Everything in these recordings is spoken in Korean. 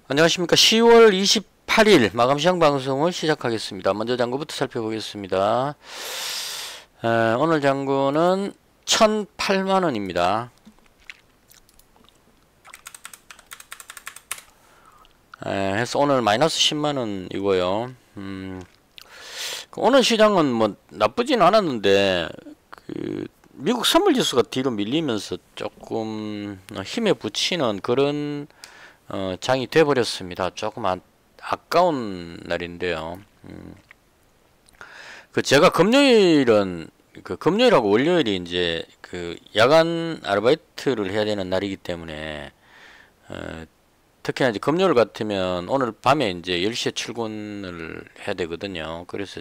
안녕하십니까. 10월 28일 마감시장 방송을 시작하겠습니다. 먼저 장구부터 살펴보겠습니다. 오늘 장구는 1008만원입니다. 해서 오늘 마이너스 10만원이고요. 오늘 시장은 뭐 나쁘진 않았는데 미국 선물지수가 뒤로 밀리면서 조금 힘에 부치는 그런 장이 돼버렸습니다. 조금 아까운 날인데요. 제가 금요일하고 월요일이 이제 야간 아르바이트를 해야 되는 날이기 때문에 특히나 이제 금요일 같으면 오늘 밤에 이제 10시에 출근을 해야 되거든요. 그래서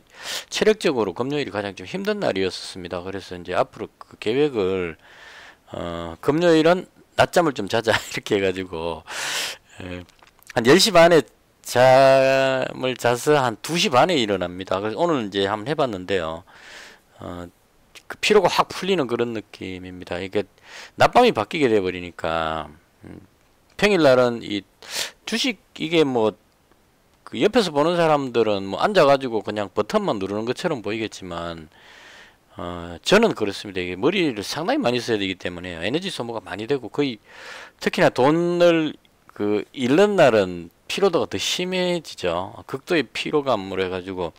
체력적으로 금요일이 가장 좀 힘든 날이었습니다. 그래서 이제 앞으로 그 계획을 금요일은 낮잠을 좀 자자 이렇게 해가지고 한 10시 반에 잠을 자서 한 2시 반에 일어납니다. 그래서 오늘 이제 한번 해봤는데요. 그 피로가 확 풀리는 그런 느낌입니다. 이게 낮밤이 바뀌게 돼 버리니까 평일날은 이 주식 이게 뭐 그 옆에서 보는 사람들은 뭐 앉아가지고 그냥 버튼만 누르는 것처럼 보이겠지만 저는 그렇습니다. 이게 머리를 상당히 많이 써야 되기 때문에 에너지 소모가 많이 되고 거의 특히나 돈을 잃는 날은 피로도가 더 심해지죠. 극도의 피로감으로 해가지고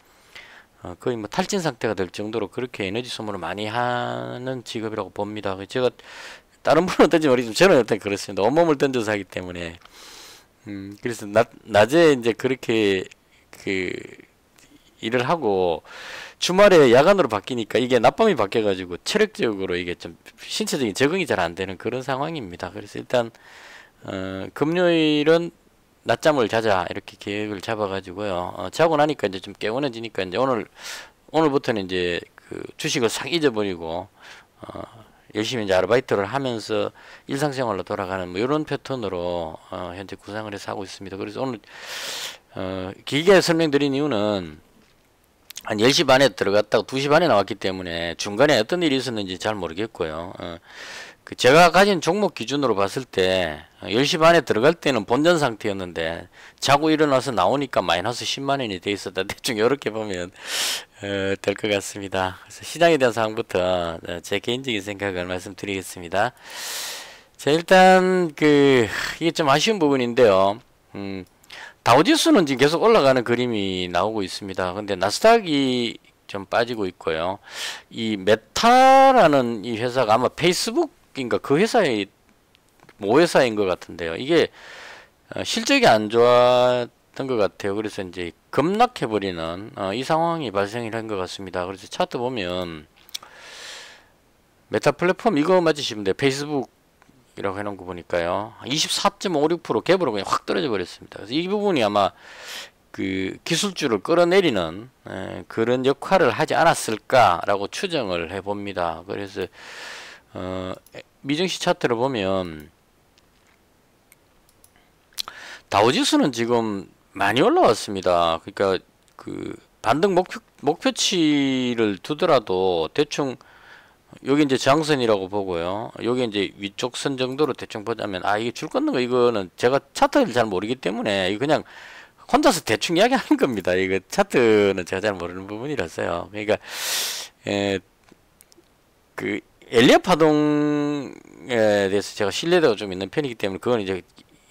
거의 뭐 탈진 상태가 될 정도로 그렇게 에너지 소모를 많이 하는 직업이라고 봅니다. 제가 다른 분은 어떤지 모르지만 저는 일단 그렇습니다. 온몸을 던져서 하기 때문에 그래서 낮에 이제 그렇게 일을 하고 주말에 야간으로 바뀌니까 이게 낮밤이 바뀌어가지고 체력적으로 이게 좀 신체적인 적응이 잘 안 되는 그런 상황입니다. 그래서 일단 금요일은 낮잠을 자자 이렇게 계획을 잡아가지고요. 자고 나니까 이제 좀 개운해지니까 이제 오늘부터는 이제 주식을 싹 잊어버리고 열심히 이제 아르바이트를 하면서 일상생활로 돌아가는 뭐 이런 패턴으로 현재 구상을 해서 하고 있습니다. 그래서 오늘 길게 설명드린 이유는 한 10시 반에 들어갔다가 2시 반에 나왔기 때문에 중간에 어떤 일이 있었는지 잘 모르겠고요. 제가 가진 종목 기준으로 봤을 때 10시 반에 들어갈 때는 본전 상태였는데 자고 일어나서 나오니까 마이너스 10만원이 돼 있었다. 대충 이렇게 보면 될 것 같습니다. 그래서 시장에 대한 상황부터 제 개인적인 생각을 말씀드리겠습니다. 자, 일단 이게 좀 아쉬운 부분인데요. 다우지수는 지금 계속 올라가는 그림이 나오고 있습니다. 근데 나스닥이 좀 빠지고 있고요. 이 메타라는 이 회사가 아마 페이스북인가 그 회사의 모회사인 것 같은데요. 이게 실적이 안 좋았던 것 같아요. 그래서 이제 급락해버리는 이 상황이 발생을 한 것 같습니다. 그래서 차트 보면 메타 플랫폼 이거 맞으시면 돼요. 페이스북 이라고 해놓은 거 보니까요. 24.56% 갭으로 그냥 확 떨어져 버렸습니다. 그래서 이 부분이 아마 기술주를 끌어내리는 그런 역할을 하지 않았을까라고 추정을 해봅니다. 그래서 미증시 차트를 보면 다우지수는 지금 많이 올라왔습니다. 그러니까 반등 목표치를 두더라도 대충 여기 이제 저항선이라고 보고요. 여기 이제 위쪽 선 정도로 대충 보자면 이게 줄 걷는 거 이거는 제가 차트를 잘 모르기 때문에 이거 그냥 혼자서 대충 이야기하는 겁니다. 이거 차트는 제가 잘 모르는 부분이라서요. 그러니까 엘리엇 파동에 대해서 제가 신뢰도가 좀 있는 편이기 때문에 그건 이제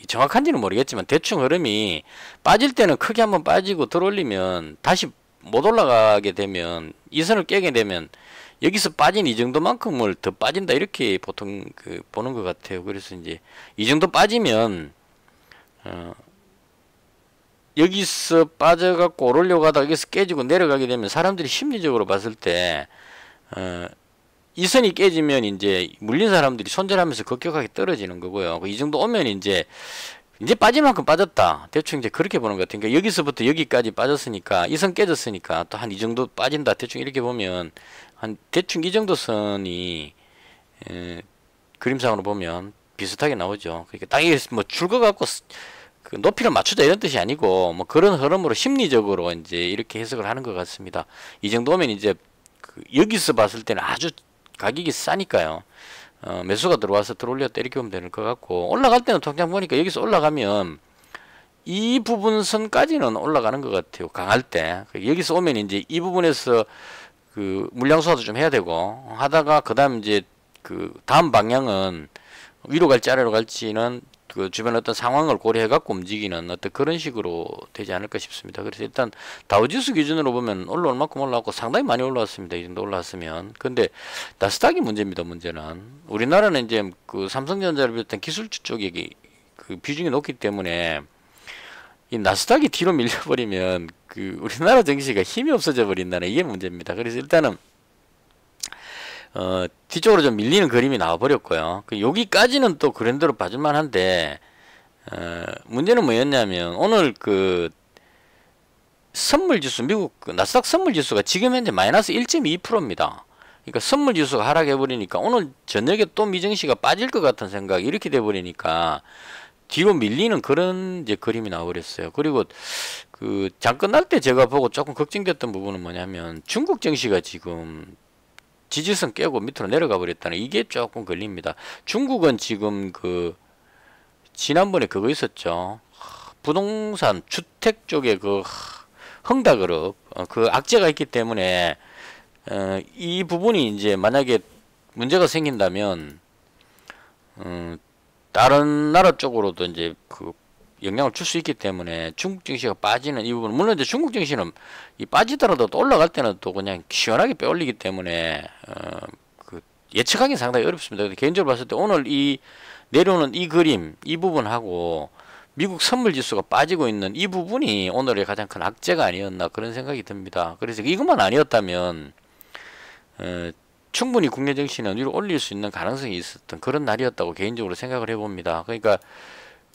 정확한지는 모르겠지만 대충 흐름이 빠질 때는 크게 한번 빠지고 들어올리면 다시 못 올라가게 되면 이 선을 깨게 되면 여기서 빠진 이 정도만큼을 더 빠진다 이렇게 보통 보는 것 같아요. 그래서 이제 이 정도 빠지면 여기서 빠져갖고 오르려고 하다가 여기서 깨지고 내려가게 되면 사람들이 심리적으로 봤을 때 이 선이 깨지면 이제 물린 사람들이 손절하면서 급격하게 떨어지는 거고요. 이 정도 오면 이제 빠질 만큼 빠졌다. 대충 이제 그렇게 보는 것 같아요. 그러니까 여기서부터 여기까지 빠졌으니까 이 선 깨졌으니까 또 한 이 정도 빠진다. 대충 이렇게 보면 한 대충 이 정도 선이 그림상으로 보면 비슷하게 나오죠. 그러니까 딱 이게 뭐 줄거 갖고 높이를 맞추자 이런 뜻이 아니고 뭐 그런 흐름으로 심리적으로 이제 이렇게 해석을 하는 것 같습니다. 이 정도 오면 이제 여기서 봤을 때는 아주 가격이 싸니까요. 매수가 들어와서 들어올렸다 이렇게 보면 되는 것 같고 올라갈 때는 통장 보니까 여기서 올라가면 이 부분 선까지는 올라가는 것 같아요. 강할 때. 여기서 오면 이제 이 부분에서 그 물량 소화도 좀 해야 되고 하다가 그다음 이제 그 다음 방향은 위로 갈지 아래로 갈지는 그 주변 어떤 상황을 고려해 갖고 움직이는 어떤 그런 식으로 되지 않을까 싶습니다. 그래서 일단 다우지수 기준으로 보면 올라올 만큼 올라왔고 상당히 많이 올라왔습니다. 이 정도 올라왔으면. 근데 나스닥이 문제입니다. 문제는 우리나라는 이제 그 삼성전자를 비롯한 기술주 쪽이 그 비중이 높기 때문에 이 나스닥이 뒤로 밀려버리면 그 우리나라 증시가 힘이 없어져 버린다는 이게 문제입니다. 그래서 일단은 뒤쪽으로 좀 밀리는 그림이 나와버렸고요. 여기까지는 또 그랜드로 봐줄만 한데, 문제는 뭐였냐면, 오늘 그, 선물지수, 미국 그 나스닥 선물지수가 지금 현재 마이너스 1.2%입니다. 그러니까 선물지수가 하락해버리니까 오늘 저녁에 또 미증시가 빠질 것 같은 생각, 이렇게 돼버리니까, 뒤로 밀리는 그런 이제 그림이 나와버렸어요. 그리고 그, 장 끝날 때 제가 보고 조금 걱정됐던 부분은 뭐냐면, 중국 증시가 지금, 지지선 깨고 밑으로 내려가 버렸다는 이게 조금 걸립니다. 중국은 지금 그 지난번에 그거 있었죠. 부동산 주택 쪽에 그 흥다그룹 그 악재가 있기 때문에 이 부분이 이제 만약에 문제가 생긴다면 다른 나라 쪽으로도 이제 그 영향을 줄 수 있기 때문에 중국 증시가 빠지는 이 부분 물론 이제 중국 증시는 이 빠지더라도 또 올라갈 때는 또 그냥 시원하게 빼올리기 때문에 그 예측하기 상당히 어렵습니다. 개인적으로 봤을 때 오늘 이 내려오는 이 그림 이 부분하고 미국 선물 지수가 빠지고 있는 이 부분이 오늘의 가장 큰 악재가 아니었나 그런 생각이 듭니다. 그래서 이것만 아니었다면 충분히 국내 증시는 위로 올릴 수 있는 가능성이 있었던 그런 날이었다고 개인적으로 생각을 해봅니다. 그러니까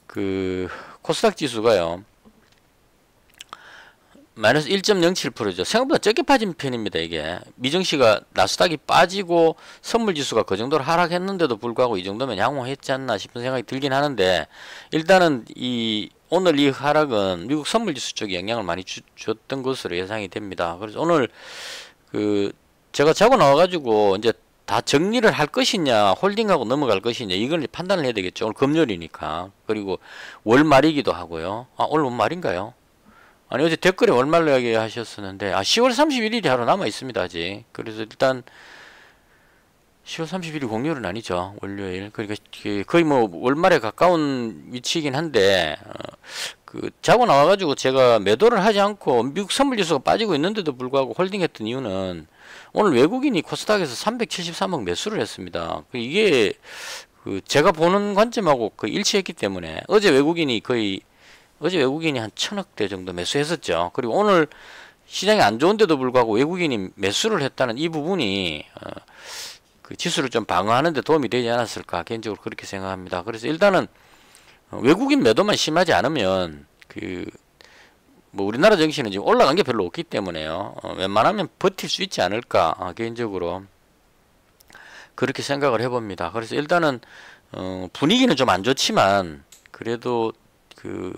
그 코스닥 지수가요 마이너스 1.07%죠. 생각보다 적게 빠진 편입니다. 이게 미증시가 나스닥이 빠지고 선물지수가 그 정도로 하락했는데도 불구하고 이 정도면 양호했지 않나 싶은 생각이 들긴 하는데 일단은 이 오늘 이 하락은 미국 선물지수 쪽에 영향을 많이 줬던 것으로 예상이 됩니다. 그래서 오늘 그 제가 자고 나와가지고 이제 다 정리를 할 것이냐 홀딩하고 넘어갈 것이냐 이걸 판단을 해야 되겠죠. 오늘 금요일이니까. 그리고 월말이기도 하고요. 아 오늘 월말인가요? 아니 어제 댓글에 월말로 이야기하셨었는데 10월 31일이 하루 남아 있습니다. 아직. 그래서 일단 10월 31일 공휴일은 아니죠. 월요일. 그러니까 거의 뭐 월말에 가까운 위치이긴 한데 그 자고 나와가지고 제가 매도를 하지 않고 미국 선물지수가 빠지고 있는데도 불구하고 홀딩했던 이유는 오늘 외국인이 코스닥에서 373억 매수를 했습니다. 이게 그 제가 보는 관점하고 거의 일치했기 때문에 어제 외국인이 한 1000억대 정도 매수했었죠. 그리고 오늘 시장이 안 좋은데도 불구하고 외국인이 매수를 했다는 이 부분이 그 지수를 좀 방어하는 데 도움이 되지 않았을까 개인적으로 그렇게 생각합니다. 그래서 일단은 외국인 매도만 심하지 않으면 그 뭐 우리나라 증시는 지금 올라간 게 별로 없기 때문에요. 웬만하면 버틸 수 있지 않을까 개인적으로 그렇게 생각을 해봅니다. 그래서 일단은 분위기는 좀 안 좋지만 그래도 그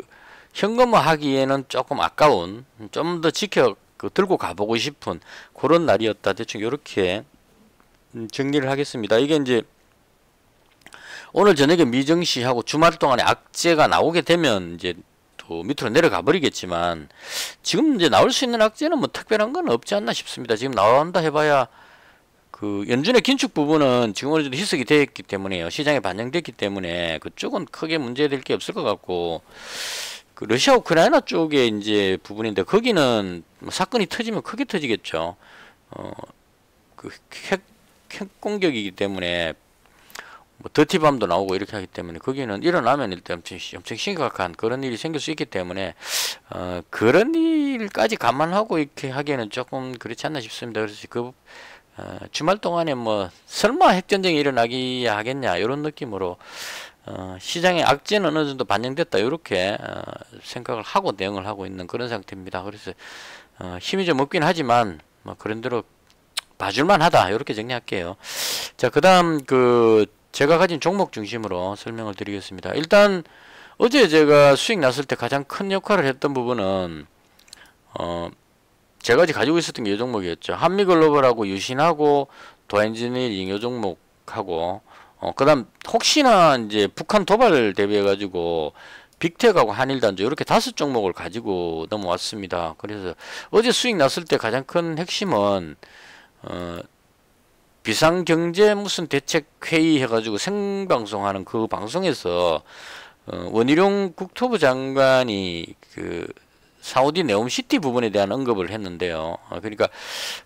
현금화 하기에는 조금 아까운 좀 더 들고 가보고 싶은 그런 날이었다. 대충 이렇게 정리를 하겠습니다. 이게 이제 오늘 저녁에 미증시하고 주말 동안에 악재가 나오게 되면 이제 또 밑으로 내려가 버리겠지만 지금 이제 나올 수 있는 악재는 뭐 특별한 건 없지 않나 싶습니다. 지금 나온다 해봐야 그 연준의 긴축 부분은 지금 어느 정도 희석이 되었기 때문에요. 시장에 반영됐기 때문에 그쪽은 크게 문제될 게 없을 것 같고 그 러시아 우크라이나 쪽에 이제 부분인데 거기는 사건이 터지면 크게 터지겠죠. 그 핵 공격이기 때문에 뭐 더티밤도 나오고 이렇게 하기 때문에 거기는 일어나면 일단 엄청 심각한 그런 일이 생길 수 있기 때문에 그런 일까지 감안하고 이렇게 하기에는 조금 그렇지 않나 싶습니다. 그래서 그 주말 동안에 뭐 설마 핵전쟁이 일어나기 하겠냐 이런 느낌으로 시장의 악재는 어느 정도 반영됐다 이렇게 생각을 하고 대응을 하고 있는 그런 상태입니다. 그래서 힘이 좀 없긴 하지만 뭐 그런 대로 봐줄만 하다 이렇게 정리할게요. 자, 그 다음 그 제가 가진 종목 중심으로 설명을 드리겠습니다. 일단 어제 제가 수익 났을 때 가장 큰 역할을 했던 부분은 제가 어제 가지고 있었던 게 이 종목이었죠. 한미글로벌하고 유신하고 도엔지니어링 이 종목하고 그 다음 혹시나 이제 북한 도발 대비해 가지고 빅텍하고 한일단조 이렇게 5종목을 가지고 넘어왔습니다. 그래서 어제 수익 났을 때 가장 큰 핵심은 비상경제 무슨 대책회의 해가지고 생방송하는 그 방송에서 원희룡 국토부 장관이 그 사우디 네옴시티 부분에 대한 언급을 했는데요. 그러니까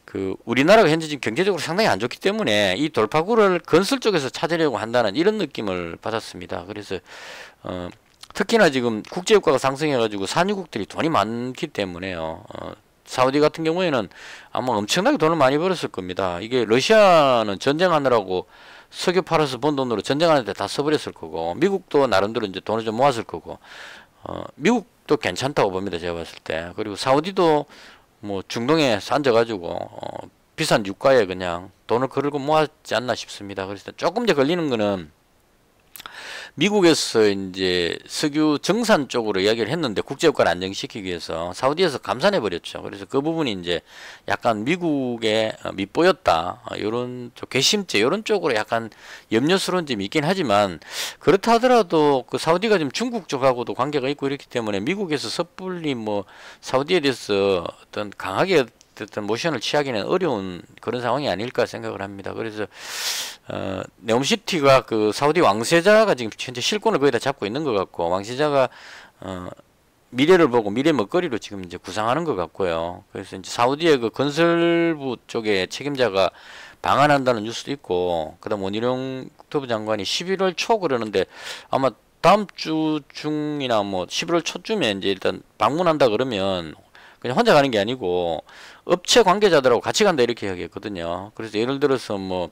그 우리나라가 현재 지금 경제적으로 상당히 안 좋기 때문에 이 돌파구를 건설 쪽에서 찾으려고 한다는 이런 느낌을 받았습니다. 그래서 특히나 지금 국제유가가 상승해가지고 산유국들이 돈이 많기 때문에요. 사우디 같은 경우에는 아마 엄청나게 돈을 많이 벌었을 겁니다. 이게 러시아는 전쟁하느라고 석유 팔아서 번 돈으로 전쟁하는데 다 써버렸을 거고, 미국도 나름대로 이제 돈을 좀 모았을 거고, 미국도 괜찮다고 봅니다. 제가 봤을 때. 그리고 사우디도 뭐 중동에 앉아가지고 비싼 유가에 그냥 돈을 그러고 모았지 않나 싶습니다. 그래서 조금 이제 걸리는 거는 미국에서 이제 석유 정산 쪽으로 이야기를 했는데 국제유가를 안정시키기 위해서 사우디에서 감산해 버렸죠. 그래서 그 부분이 이제 약간 미국에 밉보였다. 요런 괘씸죄 요런 쪽으로 약간 염려스러운 점이 있긴 하지만, 그렇다 하더라도 그 사우디가 지금 중국 쪽하고도 관계가 있고 이렇기 때문에 미국에서 섣불리 뭐 사우디에 대해서 어떤 강하게 어떤 모션을 취하기는 어려운 그런 상황이 아닐까 생각을 합니다. 그래서 네옴시티가 그 사우디 왕세자가 지금 현재 실권을 거의 다 잡고 있는 것 같고, 왕세자가 미래를 보고 미래 먹거리로 지금 이제 구상하는 것 같고요. 그래서 이제 사우디의 그 건설부 쪽에 책임자가 방한한다는 뉴스도 있고, 그다음 원희룡 국토부 장관이 11월 초 그러는데 아마 다음 주 중이나 뭐 11월 초쯤에 이제 일단 방문한다 그러면 그냥 혼자 가는 게 아니고 업체 관계자들하고 같이 간다 이렇게 이야기했거든요. 그래서 예를 들어서 뭐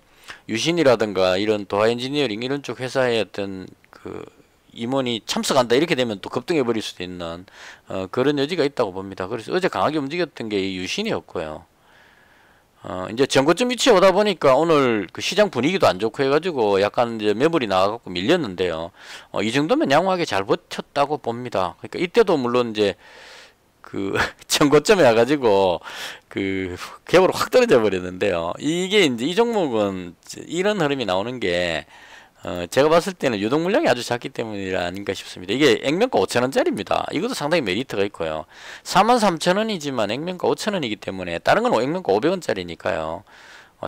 유신이라든가 이런 도하 엔지니어링 이런 쪽 회사의 어떤 그 임원이 참석한다 이렇게 되면 또 급등해 버릴 수도 있는 그런 여지가 있다고 봅니다. 그래서 어제 강하게 움직였던 게 이 유신이었고요. 이제 전고점 위치에 오다 보니까 오늘 그 시장 분위기도 안 좋고 해가지고 약간 이제 매물이 나와갖고 밀렸는데요. 이 정도면 양호하게 잘 버텼다고 봅니다. 그러니까 이때도 물론 이제 그 전고점에 와가지고 그 갭으로 확 떨어져 버렸는데요. 이게 이제 이 종목은 이런 흐름이 나오는 게 제가 봤을 때는 유동 물량이 아주 작기 때문이 아닌가 싶습니다. 이게 액면가 5,000원짜리입니다. 이것도 상당히 메리트가 있고요. 43,000원이지만 액면가 5,000원이기 때문에 다른 건 액면가 500원짜리니까요.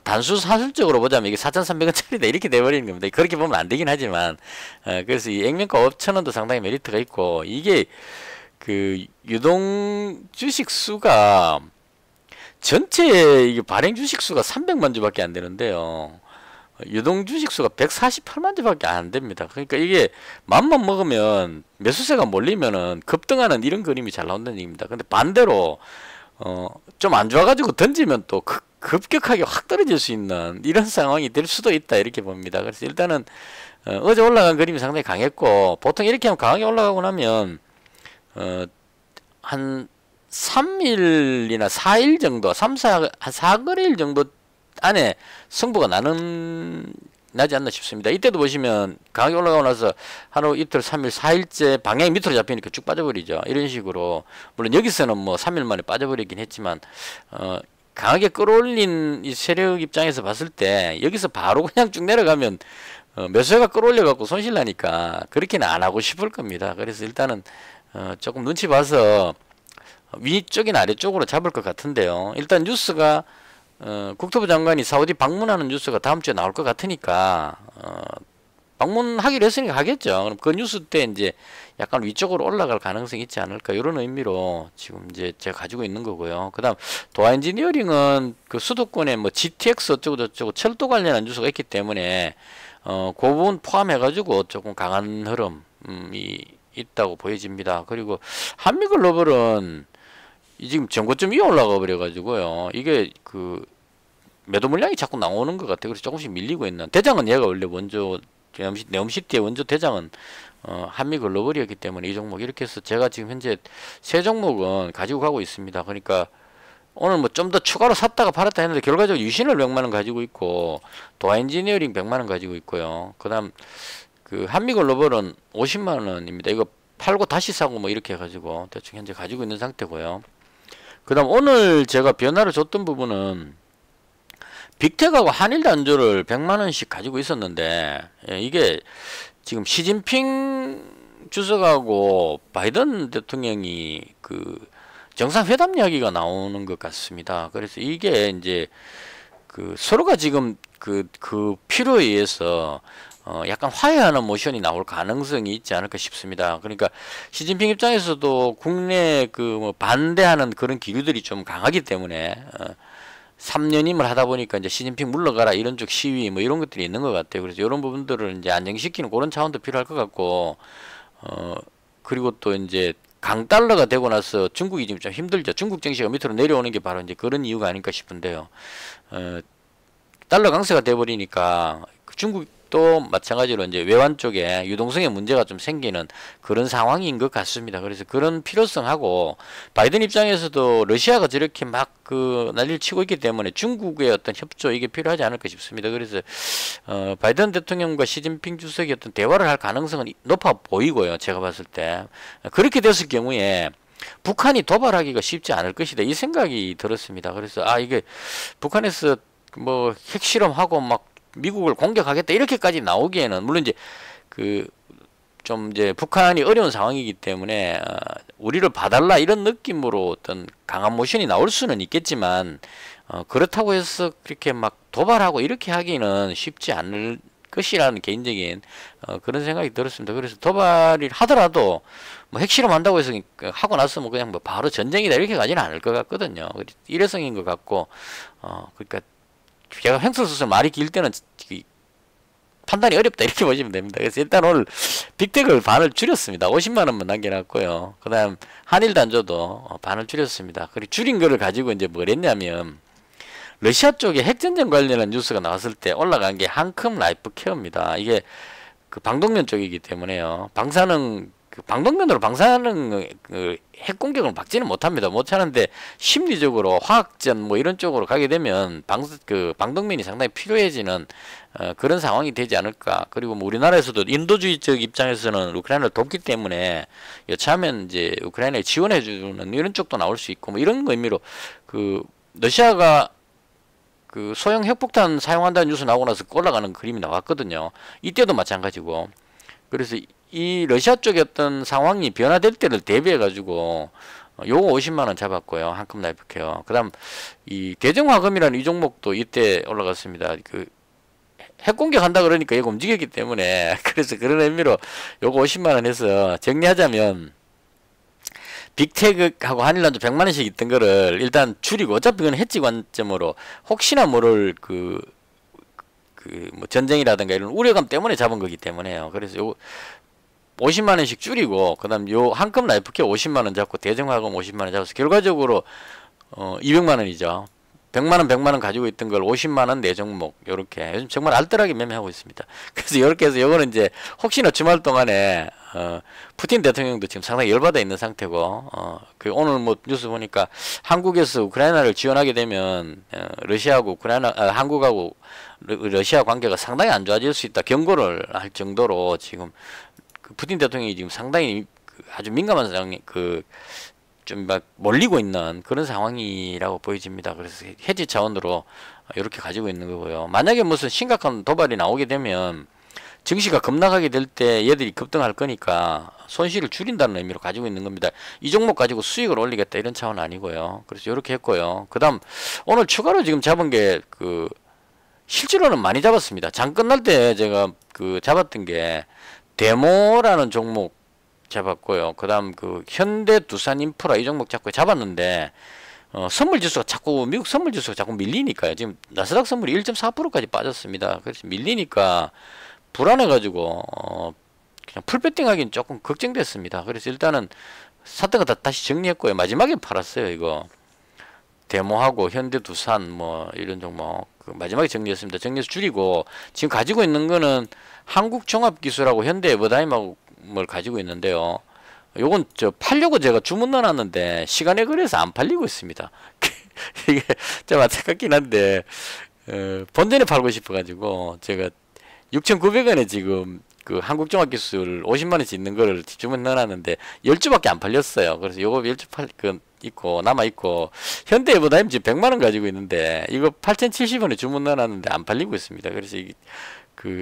단수 사실적으로 보자면 이게 4,300원짜리다 이렇게 돼버리는 겁니다. 그렇게 보면 안 되긴 하지만 그래서 이 액면가 5,000원도 상당히 메리트가 있고, 이게 그 유동 주식 수가 전체 이게 발행 주식 수가 300만 주밖에 안 되는데요. 유동 주식 수가 148만 주밖에 안 됩니다. 그러니까 이게 맘만 먹으면 매수세가 몰리면은 급등하는 이런 그림이 잘 나온다는 얘기입니다. 근데 반대로 좀 안 좋아가지고 던지면 또 급격하게 확 떨어질 수 있는 이런 상황이 될 수도 있다 이렇게 봅니다. 그래서 일단은 어제 올라간 그림이 상당히 강했고, 보통 이렇게 하면 강하게 올라가고 나면 한 3일이나 4일 정도, 4거래일 정도 안에 승부가 나지 않나 싶습니다. 이때도 보시면 강하게 올라가고 나서 하루 이틀 3일 4일째 방향이 밑으로 잡히니까 쭉 빠져버리죠. 이런 식으로 물론 여기서는 뭐 3일 만에 빠져버리긴 했지만 강하게 끌어올린 이 세력 입장에서 봤을 때 여기서 바로 그냥 쭉 내려가면 매수가 끌어올려 갖고 손실 나니까 그렇게는 안 하고 싶을 겁니다. 그래서 일단은 조금 눈치 봐서 위쪽이나 아래쪽으로 잡을 것 같은데요. 일단 뉴스가 국토부 장관이 사우디 방문하는 뉴스가 다음 주에 나올 것 같으니까 방문하기로 했으니까 하겠죠. 그럼 그 뉴스 때 이제 약간 위쪽으로 올라갈 가능성이 있지 않을까 이런 의미로 지금 이제 제가 가지고 있는 거고요. 그다음 도하 엔지니어링은 그 수도권에 뭐 GTX 어쩌고 저쩌고 철도 관련한 뉴스가 있기 때문에 그 부분 포함해가지고 조금 강한 흐름이 있다고 보여집니다. 그리고 한미글로벌은 지금 전고점 위에 올라가 버려가지고요. 이게 그 매도 물량이 자꾸 나오는 것 같아요. 그래서 조금씩 밀리고 있는. 대장은 얘가 원래 원조 네옴시티의 원조 대장은 한미글로벌이었기 때문에 이 종목 이렇게 해서 제가 지금 현재 세 종목은 가지고 가고 있습니다. 그러니까 오늘 뭐 좀 더 추가로 샀다가 팔았다 했는데 결과적으로 유신을 100만원 가지고 있고 도하 엔지니어링 100만원 가지고 있고요. 그 다음 그 한미글로벌은 50만원입니다. 이거 팔고 다시 사고 뭐 이렇게 해가지고 대충 현재 가지고 있는 상태고요. 그 다음 오늘 제가 변화를 줬던 부분은 빅텍하고 한일단조를 100만원씩 가지고 있었는데 이게 지금 시진핑 주석하고 바이든 대통령이 그 정상회담 이야기가 나오는 것 같습니다. 그래서 이게 이제 그 서로가 지금 그 필요에 의해서 약간 화해하는 모션이 나올 가능성이 있지 않을까 싶습니다. 그러니까 시진핑 입장에서도 국내 그 뭐 반대하는 그런 기류들이 좀 강하기 때문에 3년임을 하다 보니까 이제 시진핑 물러가라 이런 쪽 시위 뭐 이런 것들이 있는 것 같아요. 그래서 이런 부분들을 이제 안정시키는 그런 차원도 필요할 것 같고 그리고 또 이제 강달러가 되고 나서 중국이 지금 좀 힘들죠. 중국 증시가 밑으로 내려오는 게 바로 이제 그런 이유가 아닐까 싶은데요. 달러 강세가 돼버리니까 중국도 마찬가지로 이제 외환 쪽에 유동성에 문제가 좀 생기는 그런 상황인 것 같습니다. 그래서 그런 필요성하고 바이든 입장에서도 러시아가 저렇게 막 그 난리를 치고 있기 때문에 중국의 어떤 협조 이게 필요하지 않을까 싶습니다. 그래서 바이든 대통령과 시진핑 주석이 어떤 대화를 할 가능성은 높아 보이고요. 제가 봤을 때 그렇게 됐을 경우에 북한이 도발하기가 쉽지 않을 것이다 이 생각이 들었습니다. 그래서 이게 북한에서 뭐 핵실험하고 막 미국을 공격하겠다 이렇게까지 나오기에는 물론 이제 그 좀 이제 북한이 어려운 상황이기 때문에 우리를 봐달라 이런 느낌으로 어떤 강한 모션이 나올 수는 있겠지만 그렇다고 해서 그렇게 막 도발하고 이렇게 하기는 쉽지 않을 것이라는 개인적인 그런 생각이 들었습니다. 그래서 도발을 하더라도 뭐 핵실험 한다고 해서 하고 나서 뭐 그냥 뭐 바로 전쟁이다 이렇게 가지는 않을 것 같거든요. 일회성인 것 같고 그러니까 제가 횡설수설 말이 길 때는 판단이 어렵다 이렇게 보시면 됩니다. 그래서 일단 오늘 빅텍을 반을 줄였습니다. 50만 원만 남겨놨고요. 그 다음 한일단조도 반을 줄였습니다. 그리고 줄인 거를 가지고 이제 뭘 했냐면 러시아 쪽에 핵전쟁 관련한 뉴스가 나왔을 때 올라간 게 한컴 라이프 케어입니다. 이게 그 방독면 쪽이기 때문에요. 방독면으로 방사능 핵 공격을 막지는 못합니다. 못하는데 심리적으로 화학전 뭐 이런 쪽으로 가게 되면 방독면이 상당히 필요해지는 그런 상황이 되지 않을까. 그리고 뭐 우리나라에서도 인도주의적 입장에서는 우크라이나를 돕기 때문에 여차하면 이제 우크라이나에 지원해주는 이런 쪽도 나올 수 있고 뭐 이런 의미로 러시아가 소형 핵폭탄 사용한다는 뉴스 나오고 나서 올라가는 그림이 나왔거든요. 이때도 마찬가지고. 그래서 이 러시아 쪽의 어떤 상황이 변화될 때를 대비해 가지고 요거 50만 원 잡았고요. 한컴 라이프케어. 그다음 이 대정화금이라는 이 종목도 이때 올라갔습니다. 핵공격 한다 그러니까 얘가 움직였기 때문에 그래서 그런 의미로 요거 50만 원 해서 정리하자면 빅텍하고 한일란도 100만 원씩 있던 거를 일단 줄이고 어차피 그건 해지 관점으로 혹시나 모를 뭐 전쟁이라든가 이런 우려감 때문에 잡은 거기 때문에요. 그래서 요 50만 원씩 줄이고 그다음 요 한컴 라이프케어 50만 원 잡고 대정화금 50만 원 잡아서 결과적으로 200만 원이죠. 100만 원, 100만 원 가지고 있던 걸 50만 원 4종목 요렇게 요즘 정말 알뜰하게 매매하고 있습니다. 그래서 요렇게 해서 요거는 이제 혹시나 주말 동안에 푸틴 대통령도 지금 상당히 열받아 있는 상태고 오늘 뭐 뉴스 보니까 한국에서 우크라이나를 지원하게 되면 러시아하고 한국하고 러시아 관계가 상당히 안 좋아질 수 있다 경고를 할 정도로 지금 푸틴 대통령이 지금 상당히 아주 민감한 상황이 좀 막 몰리고 있는 그런 상황이라고 보여집니다. 그래서 해지 차원으로 이렇게 가지고 있는 거고요. 만약에 무슨 심각한 도발이 나오게 되면 증시가 급락하게 될 때 얘들이 급등할 거니까 손실을 줄인다는 의미로 가지고 있는 겁니다. 이 종목 가지고 수익을 올리겠다 이런 차원은 아니고요. 그래서 이렇게 했고요. 그 다음 오늘 추가로 지금 잡은 게 실제로는 많이 잡았습니다. 장 끝날 때 제가 잡았던 게 데모라는 종목 잡았고요. 그 다음 현대 두산 인프라 이 종목 잡았는데 선물 지수가 미국 선물 지수가 자꾸 밀리니까요. 지금 나스닥 선물이 1.4%까지 빠졌습니다. 그래서 밀리니까 불안해가지고 그냥 풀배팅 하기는 조금 걱정됐습니다. 그래서 일단은 샀다가 다시 정리했고요. 마지막에 팔았어요. 이거 데모하고 현대 두산 뭐 이런 종목 마지막에 정리했습니다. 정리해서 줄이고 지금 가지고 있는 거는 한국종합기술하고 현대에버다임하고 뭘 가지고 있는데요. 요건 팔려고 제가 주문 넣어놨는데 시간에 걸려서 안 팔리고 있습니다. 이게 좀 안타깝긴 한데 본전에 팔고 싶어가지고 제가 6,900원에 지금 한국종합기술 50만원치 있는 거를 주문 넣어놨는데 10주밖에 안 팔렸어요. 그래서 요거 10주 있고 남아있고 현대에버다임 지금 100만원 가지고 있는데 이거 8,070원에 주문 넣어놨는데 안 팔리고 있습니다. 그래서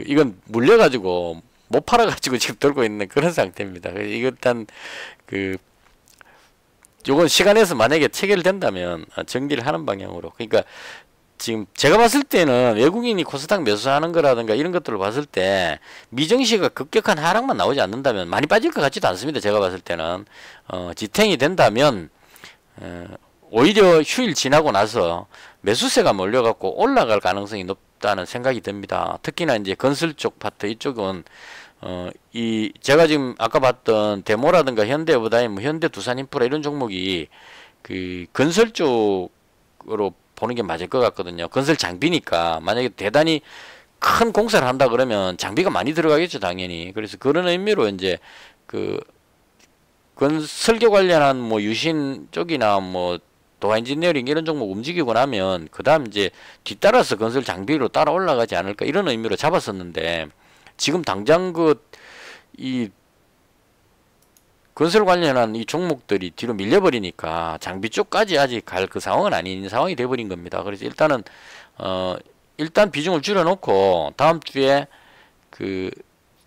이건 물려가지고 못 팔아가지고 지금 들고 있는 그런 상태입니다. 이거 일단 그 요건 시간에서 만약에 체결된다면 정리를 하는 방향으로. 그러니까 지금 제가 봤을 때는 외국인이 코스닥 매수하는 거라든가 이런 것들을 봤을 때 미증시가 급격한 하락만 나오지 않는다면 많이 빠질 것 같지도 않습니다. 제가 봤을 때는 지탱이 된다면 오히려 휴일 지나고 나서 매수세가 몰려갖고 올라갈 가능성이 높다는 생각이 듭니다. 특히나 이제 건설 쪽 파트 이쪽은 이 제가 지금 아까 봤던 데모라든가 현대해보다임, 뭐 현대두산인프라 이런 종목이 그 건설 쪽으로 보는 게 맞을 것 같거든요. 건설 장비니까 만약에 대단히 큰 공사를 한다 그러면 장비가 많이 들어가겠죠, 당연히. 그래서 그런 의미로 이제 그 설계 관련한 뭐 유신 쪽이나 뭐 도화 엔지니어링 이런 종목 움직이고 나면 그다음 이제 뒤따라서 건설 장비로 따라 올라가지 않을까 이런 의미로 잡았었는데 지금 당장 이 건설 관련한 이 종목들이 뒤로 밀려버리니까 장비 쪽까지 아직 갈 그 상황은 아닌 상황이 돼버린 겁니다. 그래서 일단은 일단 비중을 줄여놓고 다음 주에 그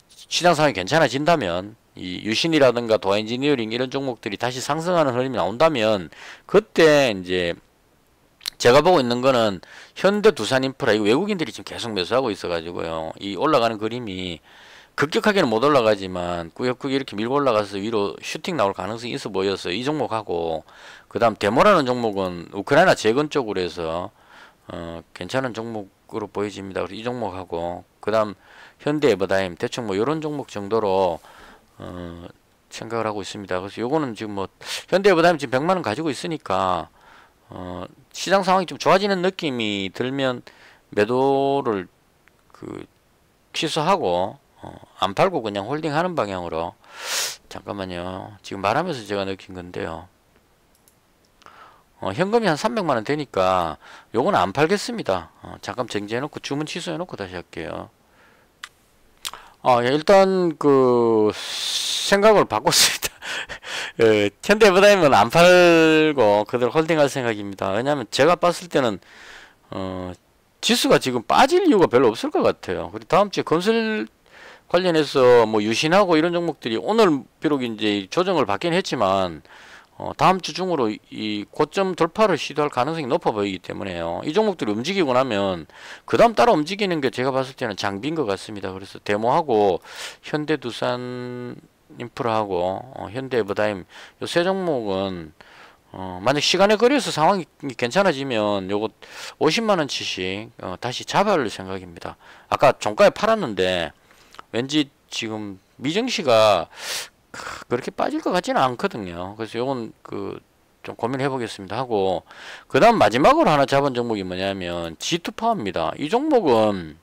시장 상황이 괜찮아진다면 이 유신이라든가 도화 엔지니어링 이런 종목들이 다시 상승하는 흐름이 나온다면 그때 이제 제가 보고 있는 거는 현대 두산인프라 이거 외국인들이 지금 계속 매수하고 있어가지고요. 이 올라가는 그림이 급격하게는 못 올라가지만 꾸역꾸역 이렇게 밀고 올라가서 위로 슈팅 나올 가능성이 있어 보여서 이 종목하고 그 다음 데모라는 종목은 우크라이나 재건 쪽으로 해서 괜찮은 종목으로 보여집니다. 그래서 이 종목하고 그 다음 현대에버다임 대충 뭐 이런 종목 정도로 생각을 하고 있습니다. 그래서 요거는 지금 뭐 현대에버다임 지금 100만원 가지고 있으니까 시장 상황이 좀 좋아지는 느낌이 들면 매도를 취소하고 안 팔고 그냥 홀딩하는 방향으로. 잠깐만요. 지금 말하면서 제가 느낀 건데요. 현금이 한 300만원 되니까 요거는 안 팔겠습니다. 잠깐 정지해놓고 주문 취소해놓고 다시 할게요. 일단 생각을 바꿨습니다. 현대해버다임은 안 팔고 그대로 홀딩할 생각입니다. 왜냐하면 제가 봤을 때는 지수가 지금 빠질 이유가 별로 없을 것 같아요. 그리고 다음 주에 건설 관련해서 뭐 유신하고 이런 종목들이 오늘 비록 이제 조정을 받긴 했지만 다음 주 중으로 이 고점 돌파를 시도할 가능성이 높아 보이기 때문에요. 이 종목들이 움직이고 나면 그 다음 따라 움직이는 게 제가 봤을 때는 장비인 것 같습니다. 그래서 데모하고 현대두산 인프라하고 현대에버다임 요 세 종목은 만약 시간에 걸려서 상황이 괜찮아지면 요거 50만원치씩 다시 잡아올 생각입니다. 아까 종가에 팔았는데 왠지 지금 미증시가 그렇게 빠질 것 같지는 않거든요. 그래서 요건 좀 고민해 보겠습니다 하고 그 다음 마지막으로 하나 잡은 종목이 뭐냐면 G2파워입니다. 이 종목은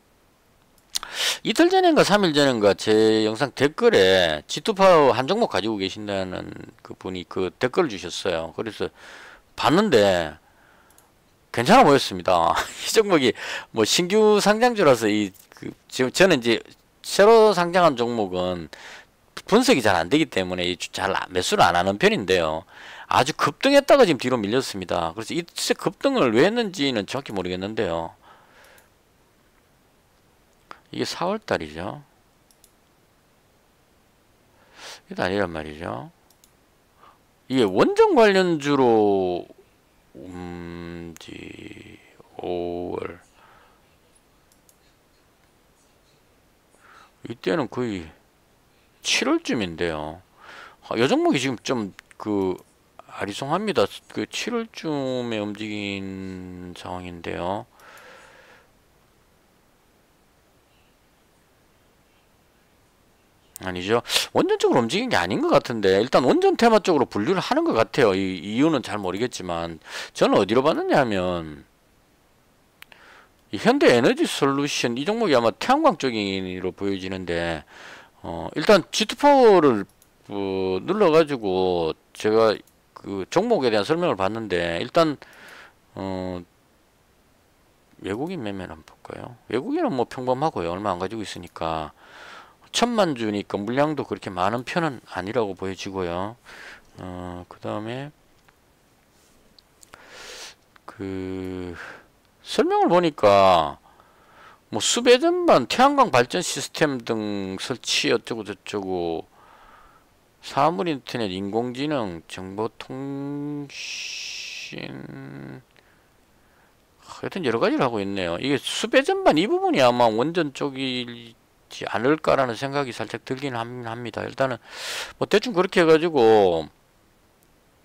이틀 전인가 3일 전인가 제 영상 댓글에 G2파워 한 종목 가지고 계신다는 그 분이 그 댓글을 주셨어요. 그래서 봤는데 괜찮아 보였습니다. 이 종목이 뭐 신규 상장주라서 지금 저는 이제 새로 상장한 종목은 분석이 잘 안 되기 때문에 잘 매수를 안 하는 편인데요. 아주 급등했다가 지금 뒤로 밀렸습니다. 그래서 이 급등을 왜 했는지는 정확히 모르겠는데요. 이게 4월달이죠. 이게 아니란 말이죠. 이게 원전 관련주로 5월 이때는 거의 7월쯤인데요. 이 종목이 지금 좀 아리송합니다. 7월쯤에 움직인 상황인데요. 아니죠. 원전 쪽으로 움직인 게 아닌 것 같은데 일단 원전 테마 쪽으로 분류를 하는 것 같아요. 이 이유는 잘 모르겠지만 저는 어디로 봤느냐 하면 이 현대에너지솔루션 이 종목이 아마 태양광 쪽으로 보여지는데 일단 G2파워를 눌러가지고 제가 그 종목에 대한 설명을 봤는데 일단 외국인 매매를 한번 볼까요? 외국인은 뭐 평범하고요. 얼마 안 가지고 있으니까 1000만 주니까 물량도 그렇게 많은 편은 아니라고 보여지고요. 그 다음에 설명을 보니까 뭐 수배 전반 태양광 발전 시스템 등 설치 어쩌고 저쩌고 사물 인터넷 인공지능 정보통신 하여튼 여러 가지를 하고 있네요. 이게 수배 전반 이 부분이 아마 원전 쪽이지 않을까라는 생각이 살짝 들긴 합니다. 일단은 뭐 대충 그렇게 해가지고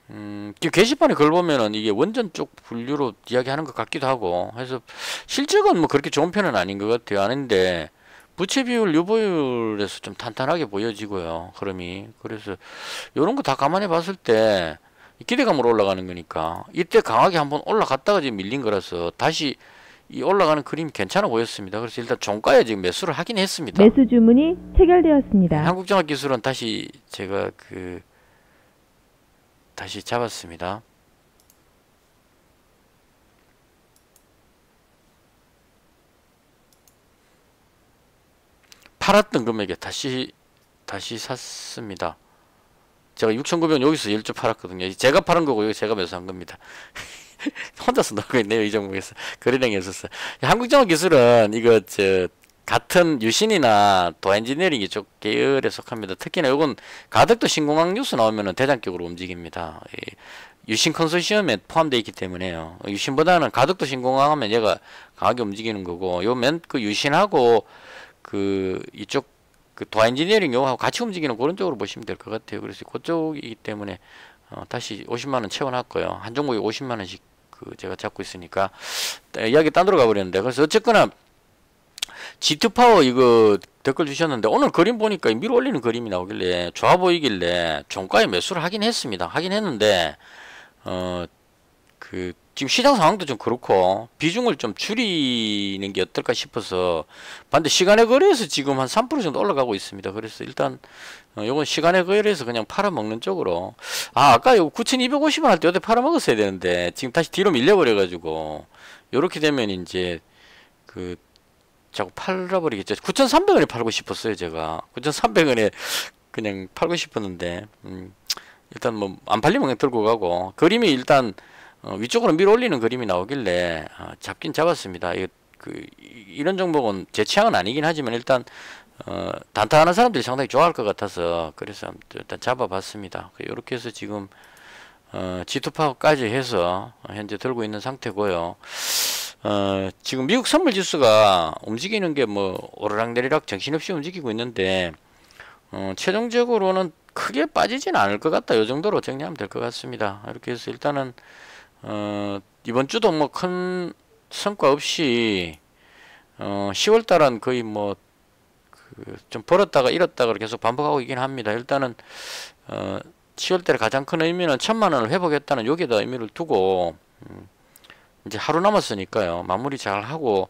지금 게시판에 글 보면은 이게 원전 쪽 분류로 이야기하는 것 같기도 하고 해서 실적은 뭐 그렇게 좋은 편은 아닌 것 같아요. 아닌데 부채 비율, 유보율에서 좀 탄탄하게 보여지고요. 흐름이. 그래서 요런 거 다 감안해 봤을 때 기대감으로 올라가는 거니까 이때 강하게 한번 올라갔다가 지금 밀린 거라서 다시 이 올라가는 그림이 괜찮아 보였습니다. 그래서 일단 종가에 지금 매수를 하긴 했습니다. 매수 주문이 체결되었습니다. 한국정학기술은 다시 제가 다시 잡았습니다. 팔았던 금액에 다시 샀습니다. 제가 6,900원 여기서 1조 팔았거든요. 제가 팔은 거고 여기 제가 매수한 겁니다. 혼자서 놀고 있네요. 이 종목에서 거래량이었었어요. 한국정학기술은 이거 같은 유신이나 도엔지니어링 이쪽 계열에 속합니다. 특히나 이건 가덕도 신공항 뉴스 나오면은 대장격으로 움직입니다. 유신 컨소시엄에 포함되어 있기 때문에요. 유신보다는 가덕도 신공항 하면 얘가 강하게 움직이는 거고, 요 그 유신하고 이쪽 도엔지니어링 요하고 같이 움직이는 그런 쪽으로 보시면 될 것 같아요. 그래서 그쪽이기 때문에 다시 50만원 채워놨고요. 한 종목에 50만원씩 제가 잡고 있으니까 이야기 딴 데로 가버렸는데, 그래서 어쨌거나 G2파워 이거 댓글 주셨는데 오늘 그림 보니까 밀어 올리는 그림이 나오길래 좋아 보이길래 종가에 매수를 하긴 했습니다. 하긴 했는데 지금 시장 상황도 좀 그렇고 비중을 좀 줄이는 게 어떨까 싶어서 반대 시간의 거래에서 지금 한 3% 정도 올라가고 있습니다. 그래서 일단 요건 시간의 거래에서 그냥 팔아먹는 쪽으로 아까 요 9,250원 할 때 어디 팔아먹었어야 되는데 지금 다시 뒤로 밀려버려 가지고 요렇게 되면 이제 자꾸 팔아버리겠죠. 9,300원에 팔고 싶었어요. 제가 9,300원에 그냥 팔고 싶었는데 일단 뭐 안 팔리면 그냥 들고 가고 그림이 일단 위쪽으로 밀어 올리는 그림이 나오길래 잡긴 잡았습니다. 이런 종목은 제 취향은 아니긴 하지만 일단 단타하는 사람들이 상당히 좋아할 것 같아서 그래서 일단 잡아봤습니다. 이렇게 해서 지금 G2파워까지 해서 현재 들고 있는 상태고요. 지금 미국 선물 지수가 움직이는 게 뭐 오르락내리락 정신없이 움직이고 있는데 최종적으로는 크게 빠지진 않을 것 같다. 이 정도로 정리하면 될 것 같습니다. 이렇게 해서 일단은 이번 주도 뭐 큰 성과 없이 10월 달은 거의 뭐 좀 벌었다가 잃었다가 계속 반복하고 있긴 합니다. 일단은 10월 달에 가장 큰 의미는 1,000만 원을 회복했다는 여기에다 의미를 두고 이제 하루 남았으니까요. 마무리 잘 하고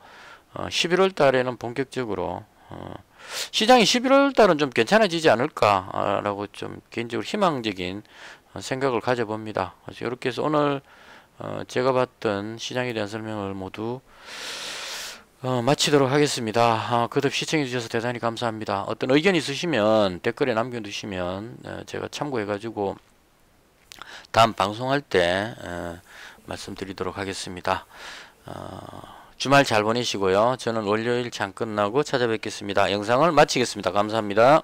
11월 달에는 본격적으로 시장이 11월 달은 좀 괜찮아지지 않을까라고 좀 개인적으로 희망적인 생각을 가져봅니다. 그래서 이렇게 해서 오늘 제가 봤던 시장에 대한 설명을 모두 마치도록 하겠습니다. 거듭 시청해 주셔서 대단히 감사합니다. 어떤 의견 있으시면 댓글에 남겨두시면 제가 참고해 가지고 다음 방송할 때 말씀드리도록 하겠습니다. 주말 잘 보내시고요. 저는 월요일 장 끝나고 찾아뵙겠습니다. 영상을 마치겠습니다. 감사합니다.